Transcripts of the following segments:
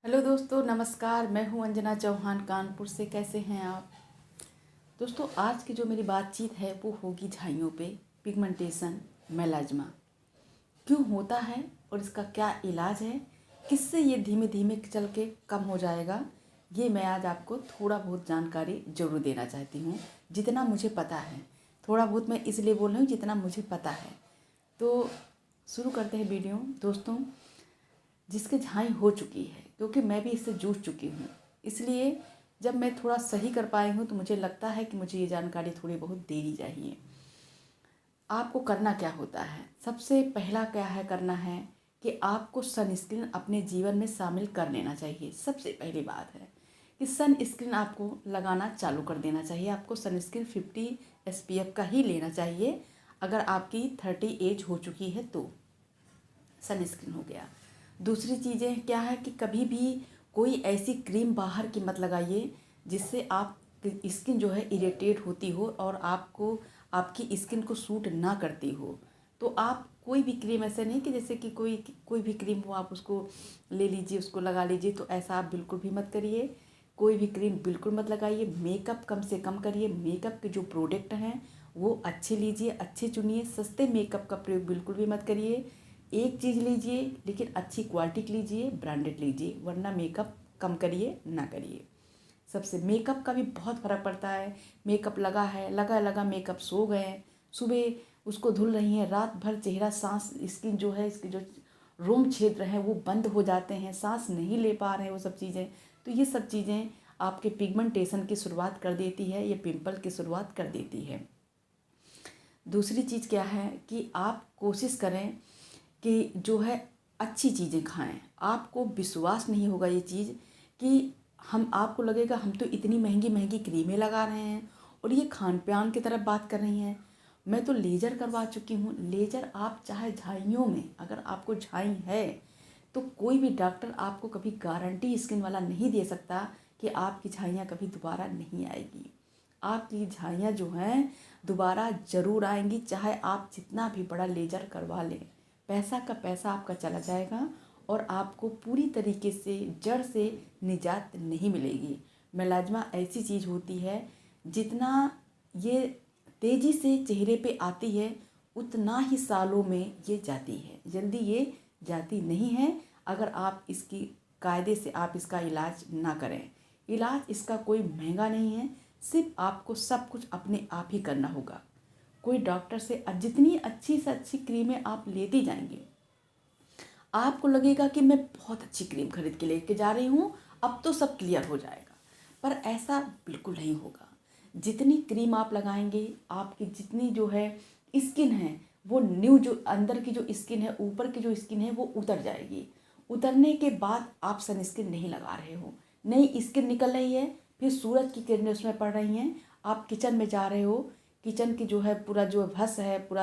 Hello दोस्तों, नमस्कार। मैं हूं अंजना चौहान, कानपुर से। कैसे हैं आप दोस्तों? आज की जो मेरी बातचीत है वो होगी झाइयों पे। पिगमेंटेशन, मेलाज्मा क्यों होता है और इसका क्या इलाज है, किससे ये धीमे धीमे चल के कम हो जाएगा, ये मैं आज आपको थोड़ा बहुत जानकारी ज़रूर देना चाहती हूँ, जितना मुझे पता है। थोड़ा बहुत मैं इसलिए बोल रही हूँ जितना मुझे पता है। तो शुरू करते हैं वीडियो। दोस्तों, जिसके झाई हो चुकी है, क्योंकि मैं भी इससे जूझ चुकी हूँ, इसलिए जब मैं थोड़ा सही कर पाई हूँ तो मुझे लगता है कि मुझे ये जानकारी थोड़ी बहुत देनी चाहिए। आपको करना क्या होता है? सबसे पहला क्या है करना है कि आपको सनस्क्रीन अपने जीवन में शामिल कर लेना चाहिए। सबसे पहली बात है कि सनस्क्रीन आपको लगाना चालू कर देना चाहिए। आपको सनस्क्रीन 50 SPF का ही लेना चाहिए। अगर आपकी 30 एज हो चुकी है तो सनस्क्रीन हो गया। दूसरी चीज़ें क्या है कि कभी भी कोई ऐसी क्रीम बाहर की मत लगाइए जिससे आप स्किन जो है इरिटेट होती हो और आपको आपकी स्किन को सूट ना करती हो। तो आप कोई भी क्रीम, ऐसे नहीं कि जैसे कि कोई भी क्रीम हो आप उसको ले लीजिए, उसको लगा लीजिए, तो ऐसा आप बिल्कुल भी मत करिए। कोई भी क्रीम बिल्कुल मत लगाइए। मेकअप कम से कम करिए। मेकअप के जो प्रोडक्ट हैं वो अच्छे लीजिए, अच्छे चुनिए। सस्ते मेकअप का प्रयोग बिल्कुल भी मत करिए। एक चीज़ लीजिए लेकिन अच्छी क्वालिटी की लीजिए, ब्रांडेड लीजिए, वरना मेकअप कम करिए ना करिए। सबसे मेकअप का भी बहुत फ़र्क पड़ता है। मेकअप लगा है, लगा लगा मेकअप सो गए, सुबह उसको धुल रही हैं, रात भर चेहरा, सांस, स्किन जो है, इसके जो रोम क्षेत्र हैं वो बंद हो जाते हैं, सांस नहीं ले पा रहे हैं, वो सब चीज़ें। तो ये सब चीज़ें आपके पिगमेंटेशन की शुरुआत कर देती है, ये पिंपल की शुरुआत कर देती है। दूसरी चीज़ क्या है कि आप कोशिश करें कि जो है अच्छी चीज़ें खाएं। आपको विश्वास नहीं होगा ये चीज़ कि आपको लगेगा हम तो इतनी महंगी महंगी क्रीमें लगा रहे हैं और ये खान पान की तरफ बात कर रही हैं। मैं तो लेज़र करवा चुकी हूँ। लेज़र आप चाहे झाइयों में, अगर आपको झाई है तो कोई भी डॉक्टर आपको कभी गारंटी स्किन वाला नहीं दे सकता कि आपकी झाइयाँ कभी दोबारा नहीं आएगी। आपकी झाइयाँ जो हैं दोबारा ज़रूर आएंगी, चाहे आप जितना भी बड़ा लेज़र करवा लें। पैसा का पैसा आपका चला जाएगा और आपको पूरी तरीके से जड़ से निजात नहीं मिलेगी। मेलाज्मा ऐसी चीज़ होती है, जितना ये तेज़ी से चेहरे पे आती है उतना ही सालों में ये जाती है। जल्दी ये जाती नहीं है अगर आप इसकी कायदे से आप इसका इलाज ना करें। इलाज इसका कोई महंगा नहीं है, सिर्फ आपको सब कुछ अपने आप ही करना होगा। कोई डॉक्टर से जितनी अच्छी से अच्छी क्रीमें आप लेती जाएंगे, आपको लगेगा कि मैं बहुत अच्छी क्रीम खरीद के लेके जा रही हूँ, अब तो सब क्लियर हो जाएगा। पर ऐसा बिल्कुल नहीं होगा। जितनी क्रीम आप लगाएंगे, आपकी जितनी जो है स्किन है, वो न्यू जो अंदर की जो स्किन है, ऊपर की जो स्किन है, वो उतर जाएगी। उतरने के बाद आप सनस्क्रीन नहीं लगा रहे हो, नई स्किन निकल रही है, फिर सूरज की किरणें उसमें पड़ रही हैं। आप किचन में जा रहे हो, किचन की जो है पूरा जो भस है, पूरा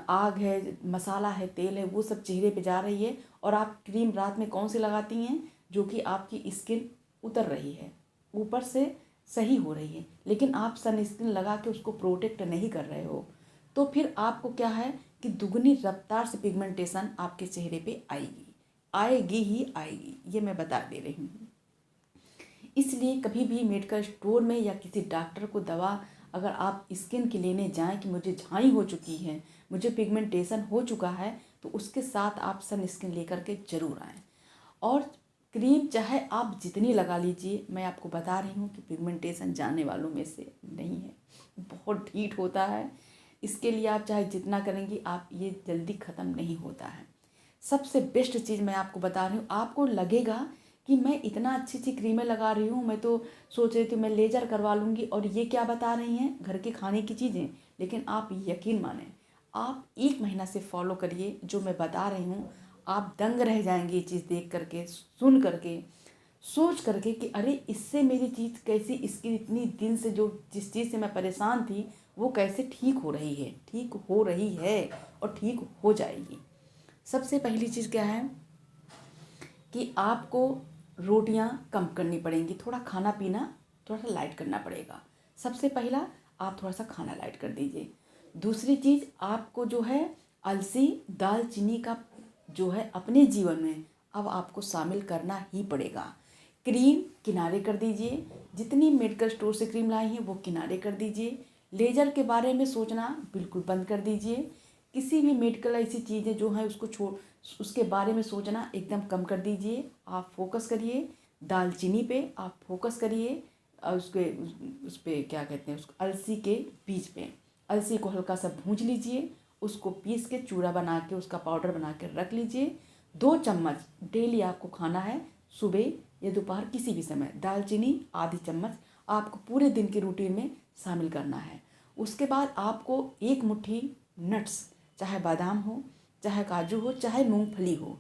आग है, मसाला है, तेल है, वो सब चेहरे पे जा रही है और आप क्रीम रात में कौन सी लगाती हैं जो कि आपकी स्किन उतर रही है, ऊपर से सही हो रही है, लेकिन आप सनस्क्रीन लगा के उसको प्रोटेक्ट नहीं कर रहे हो। तो फिर आपको क्या है कि दुगनी रफ्तार से पिगमेंटेशन आपके चेहरे पे आएगी, आएगी ही आएगी, ये मैं बता दे रही हूँ। इसलिए कभी भी मेडिकल स्टोर में या किसी डॉक्टर को दवा अगर आप स्किन की लेने जाएं कि मुझे झाई हो चुकी है, मुझे पिगमेंटेशन हो चुका है, तो उसके साथ आप सन स्किन लेकर के ज़रूर आएँ। और क्रीम चाहे आप जितनी लगा लीजिए, मैं आपको बता रही हूँ कि पिगमेंटेशन जाने वालों में से नहीं है, बहुत ढीठ होता है। इसके लिए आप चाहे जितना करेंगी, आप ये जल्दी ख़त्म नहीं होता है। सबसे बेस्ट चीज़ मैं आपको बता रही हूँ, आपको लगेगा कि मैं इतना अच्छी अच्छी क्रीमें लगा रही हूँ, मैं तो सोच रही थी मैं लेजर करवा लूँगी और ये क्या बता रही हैं, घर के खाने की चीज़ें। लेकिन आप यकीन माने, आप 1 महीना से फॉलो करिए जो मैं बता रही हूँ, आप दंग रह जाएंगे ये चीज़ देख करके, सुन करके, सोच करके कि अरे इससे मेरी चीज़ कैसी, इसकी इतनी दिन से जो जिस चीज़ से मैं परेशान थी वो कैसे ठीक हो रही है, ठीक हो रही है और ठीक हो जाएगी। सबसे पहली चीज़ क्या है कि आपको रोटियां कम करनी पड़ेंगी, थोड़ा खाना पीना थोड़ा सा लाइट करना पड़ेगा। सबसे पहला आप थोड़ा सा खाना लाइट कर दीजिए। दूसरी चीज़ आपको जो है अलसी, दालचीनी का जो है अपने जीवन में अब आपको शामिल करना ही पड़ेगा। क्रीम किनारे कर दीजिए, जितनी मेडिकल स्टोर से क्रीम लाई हैं वो किनारे कर दीजिए। लेजर के बारे में सोचना बिल्कुल बंद कर दीजिए। किसी भी मेडिकल ऐसी चीज़ें जो हैं उसके बारे में सोचना एकदम कम कर दीजिए। आप फोकस करिए दालचीनी पे, आप फोकस करिए और उस पे क्या कहते हैं, उसको अलसी के बीज पे। अलसी को हल्का सा भूंज लीजिए, उसको पीस के चूड़ा बना के उसका पाउडर बना के रख लीजिए। 2 चम्मच डेली आपको खाना है, सुबह या दोपहर किसी भी समय। दालचीनी आधी चम्मच आपको पूरे दिन के रूटीन में शामिल करना है। उसके बाद आपको 1 मुट्ठी नट्स, चाहे बादाम हो, चाहे काजू हो, चाहे मूंगफली हो,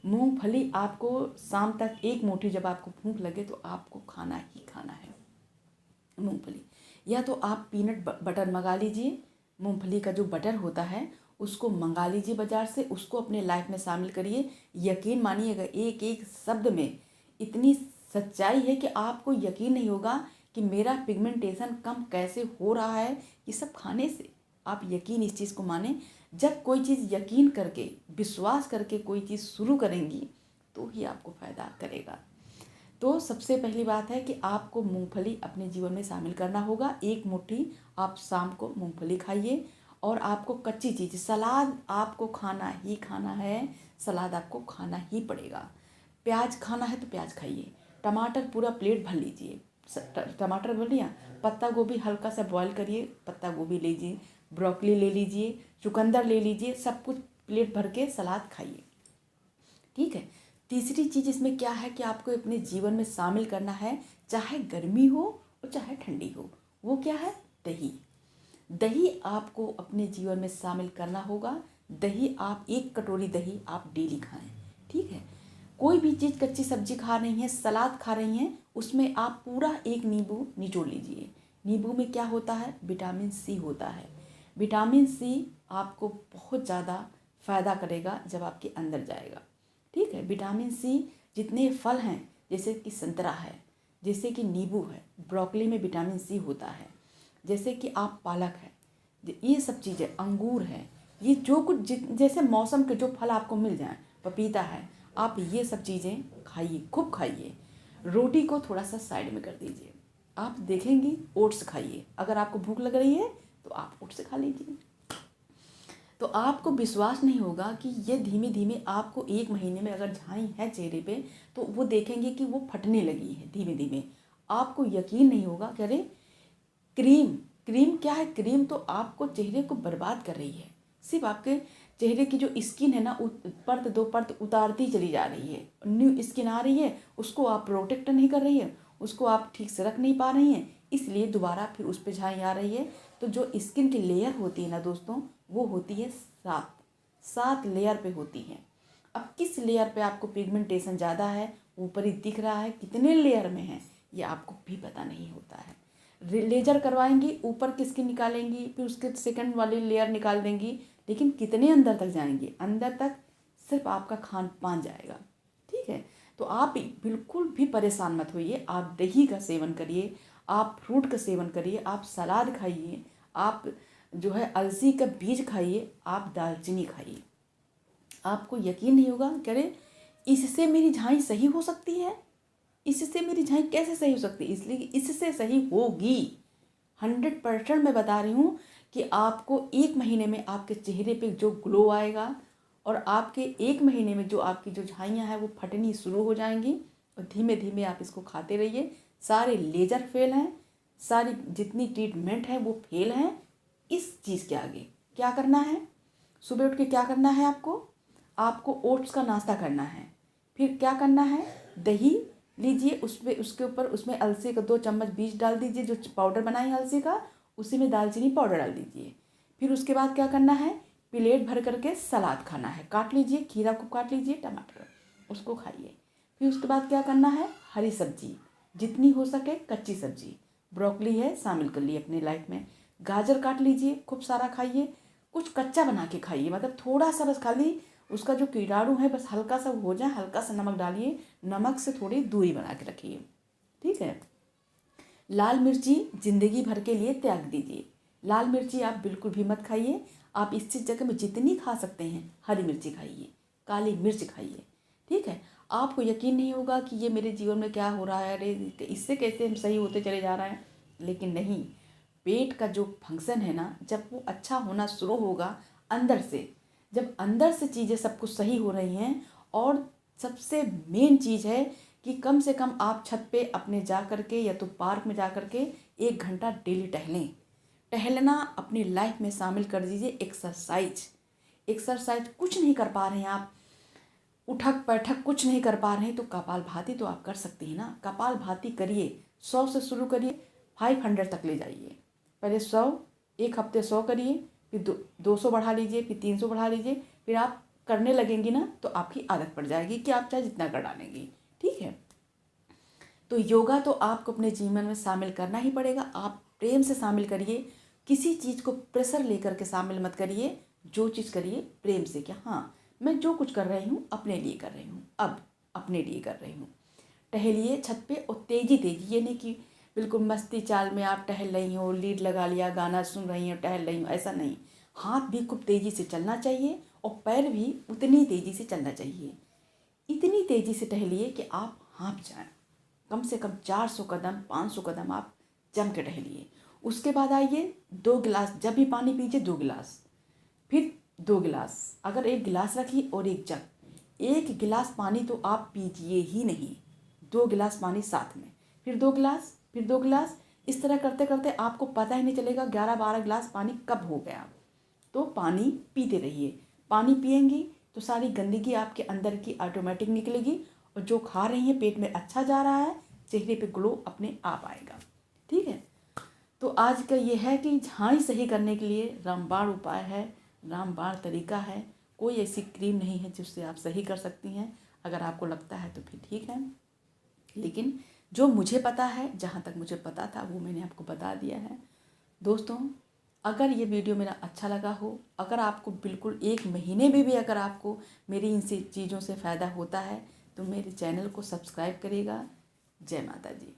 मूंगफली आपको शाम तक 1 मुट्ठी, जब आपको भूख लगे तो आपको खाना ही खाना है मूंगफली। या तो आप पीनट बटर मंगा लीजिए, मूंगफली का जो बटर होता है उसको मंगा लीजिए बाज़ार से, उसको अपने लाइफ में शामिल करिए। यकीन मानिएगा, एक एक शब्द में इतनी सच्चाई है कि आपको यकीन नहीं होगा कि मेरा पिगमेंटेशन कम कैसे हो रहा है ये सब खाने से। आप यकीन इस चीज़ को माने, जब कोई चीज़ यकीन करके, विश्वास करके कोई चीज़ शुरू करेंगी तो ही आपको फ़ायदा करेगा। तो सबसे पहली बात है कि आपको मूंगफली अपने जीवन में शामिल करना होगा। 1 मुट्ठी आप शाम को मूंगफली खाइए। और आपको कच्ची चीज़, सलाद आपको खाना ही खाना है, सलाद आपको खाना ही पड़ेगा। प्याज खाना है तो प्याज खाइए, टमाटर पूरा प्लेट भर लीजिए। टमाटर भर लिया, पत्ता गोभी हल्का सा बॉईल करिए, पत्ता गोभी लीजिए, ब्रोकली ले लीजिए, चुकंदर ले लीजिए, सब कुछ प्लेट भर के सलाद खाइए। ठीक है। तीसरी चीज़ इसमें क्या है कि आपको अपने जीवन में शामिल करना है, चाहे गर्मी हो और चाहे ठंडी हो, वो क्या है, दही। दही आपको अपने जीवन में शामिल करना होगा। दही आप 1 कटोरी दही आप डेली खाएं। ठीक है। कोई भी चीज़, कच्ची सब्जी खा रही हैं, सलाद खा रही हैं, उसमें आप पूरा 1 नींबू निचोड़ लीजिए। नींबू में क्या होता है, विटामिन सी होता है। विटामिन सी आपको बहुत ज़्यादा फ़ायदा करेगा जब आपके अंदर जाएगा। ठीक है। विटामिन सी जितने फल हैं, जैसे कि संतरा है, जैसे कि नींबू है, ब्रोकली में विटामिन सी होता है, जैसे कि आप पालक है, ये सब चीज़ें, अंगूर है, ये जो कुछ जैसे मौसम के जो फल आपको मिल जाएं, पपीता है, आप ये सब चीज़ें खाइए, खूब खाइए। रोटी को थोड़ा सा साइड में कर दीजिए। आप देखेंगी, ओट्स खाइए, अगर आपको भूख लग रही है तो आप ओट्स खा लीजिए। तो आपको विश्वास नहीं होगा कि ये धीमे धीमे आपको 1 महीने में अगर झाई है चेहरे पे तो वो देखेंगे कि वो फटने लगी है धीमे धीमे। आपको यकीन नहीं होगा कि अरे क्रीम क्या है, क्रीम तो आपको चेहरे को बर्बाद कर रही है। सिर्फ आपके चेहरे की जो स्किन है ना, परत 2 परत उतारती चली जा रही है, न्यू स्किन आ रही है, उसको आप प्रोटेक्ट नहीं कर रही है, उसको आप ठीक से रख नहीं पा रही हैं, इसलिए दोबारा फिर उस पर झाई आ रही है। तो जो स्किन की लेयर होती है ना दोस्तों, वो होती है 7 लेयर पे होती है। अब किस लेयर पे आपको पिगमेंटेशन ज़्यादा है, ऊपर ही दिख रहा है, कितने लेयर में है ये आपको भी पता नहीं होता है। लेजर करवाएंगी, ऊपर की स्किन निकालेंगी, फिर उसके सेकंड वाली लेयर निकाल देंगी, लेकिन कितने अंदर तक जाएंगी, अंदर तक सिर्फ आपका खान पान जाएगा। ठीक है। तो आप बिल्कुल भी परेशान मत होइए। आप दही का सेवन करिए, आप फ्रूट का सेवन करिए, आप सलाद खाइए, आप जो है अलसी का बीज खाइए, आप दालचीनी खाइए। आपको यकीन नहीं होगा, कह रहे इससे मेरी झाई सही हो सकती है, इससे मेरी झाई कैसे सही हो सकती है, इसलिए इससे सही होगी। 100% मैं बता रही हूँ कि आपको 1 महीने में आपके चेहरे पे जो ग्लो आएगा और आपके 1 महीने में जो आपकी जो झाइयाँ हैं वो फटनी शुरू हो जाएंगी। और धीमे धीमे आप इसको खाते रहिए। सारे लेजर फेल हैं, सारी जितनी ट्रीटमेंट है वो फेल हैं। इस चीज़ के आगे क्या करना है, सुबह उठ के क्या करना है, आपको ओट्स का नाश्ता करना है। फिर क्या करना है, दही लीजिए, उसके ऊपर उसमें अलसी का 2 चम्मच बीज डाल दीजिए, जो पाउडर बनाई अलसी का, उसी में दालचीनी पाउडर डाल दीजिए। फिर उसके बाद क्या करना है, प्लेट भर करके सलाद खाना है, काट लीजिए, खीरा को काट लीजिए, टमाटर, उसको खाइए। फिर उसके बाद क्या करना है, हरी सब्जी जितनी हो सके, कच्ची सब्जी, ब्रोकली है शामिल कर लिए अपने लाइफ में, गाजर काट लीजिए, खूब सारा खाइए, कुछ कच्चा बना के खाइए, मतलब थोड़ा सा बस, खाली उसका जो कीटाणु है बस हल्का सा हो जाए, हल्का सा नमक डालिए, नमक से थोड़ी दूरी बना के रखिए। ठीक है। लाल मिर्ची जिंदगी भर के लिए त्याग दीजिए। लाल मिर्ची आप बिल्कुल भी मत खाइए। आप इस जगह में जितनी खा सकते हैं, हरी मिर्ची खाइए, काली मिर्च खाइए, ठीक है। आपको यकीन नहीं होगा कि ये मेरे जीवन में क्या हो रहा है, अरे इससे कैसे हम सही होते चले जा रहे हैं। लेकिन नहीं, पेट का जो फंक्शन है ना, जब वो अच्छा होना शुरू होगा अंदर से, जब अंदर से चीज़ें सब कुछ सही हो रही हैं, और सबसे मेन चीज़ है कि कम से कम आप छत पे अपने जा कर के या तो पार्क में जा कर के 1 घंटा डेली टहलें। टहलना अपनी लाइफ में शामिल कर दीजिए। एक्सरसाइज कुछ नहीं कर पा रहे हैं आप, उठक बैठक कुछ नहीं कर पा रहे हैं, तो कपालभाति तो आप कर सकते हैं ना। कपालभाति करिए, 100 से शुरू करिए, 500 तक ले जाइए। पहले 100, एक हफ्ते 100 करिए, फिर 200 बढ़ा लीजिए, फिर 300 बढ़ा लीजिए। फिर आप करने लगेंगी ना तो आपकी आदत पड़ जाएगी कि आप चाहे जितना कर डालेंगी। ठीक है। तो योगा तो आपको अपने जीवन में शामिल करना ही पड़ेगा। आप प्रेम से शामिल करिए, किसी चीज़ को प्रेशर लेकर के शामिल मत करिए। जो चीज़ करिए प्रेम से, क्या हाँ मैं जो कुछ कर रही हूँ अपने लिए कर रही हूँ, अब अपने लिए कर रही हूँ। टहलिए छत पे, और तेजी ये नहीं कि बिल्कुल मस्ती चाल में आप टहल रही हो, लीड लगा लिया, गाना सुन रही हो, टहल रही हो, ऐसा नहीं। हाथ भी खूब तेज़ी से चलना चाहिए और पैर भी उतनी तेज़ी से चलना चाहिए। इतनी तेज़ी से टहलिए कि आप हाँफ जाएं। कम से कम 400 कदम 500 कदम आप जम के टहलिए। उसके बाद आइए 2 गिलास, जब भी पानी पीजिए 2 गिलास, फिर 2 गिलास, अगर 1 गिलास रखिए और 1 जग। 1 गिलास पानी तो आप पीजिए ही नहीं, 2 गिलास पानी साथ में, फिर 2 गिलास, फिर 2 गिलास। इस तरह करते करते आपको पता ही नहीं चलेगा 11-12 गिलास पानी कब हो गया। तो पानी पीते रहिए। पानी पिएंगी तो सारी गंदगी आपके अंदर की ऑटोमेटिक निकलेगी, और जो खा रही हैं पेट में अच्छा जा रहा है, चेहरे पे ग्लो अपने आप आएगा। ठीक है। तो आज का ये है कि झाड़ी सही करने के लिए रामबाण उपाय है, रामबाण तरीका है। कोई ऐसी क्रीम नहीं है जिससे आप सही कर सकती हैं। अगर आपको लगता है तो फिर ठीक है, लेकिन जो मुझे पता है, जहाँ तक मुझे पता था वो मैंने आपको बता दिया है। दोस्तों, अगर ये वीडियो मेरा अच्छा लगा हो, अगर आपको बिल्कुल 1 महीने में भी अगर आपको मेरी इन चीज़ों से फ़ायदा होता है, तो मेरे चैनल को सब्सक्राइब करिएगा। जय माता जी।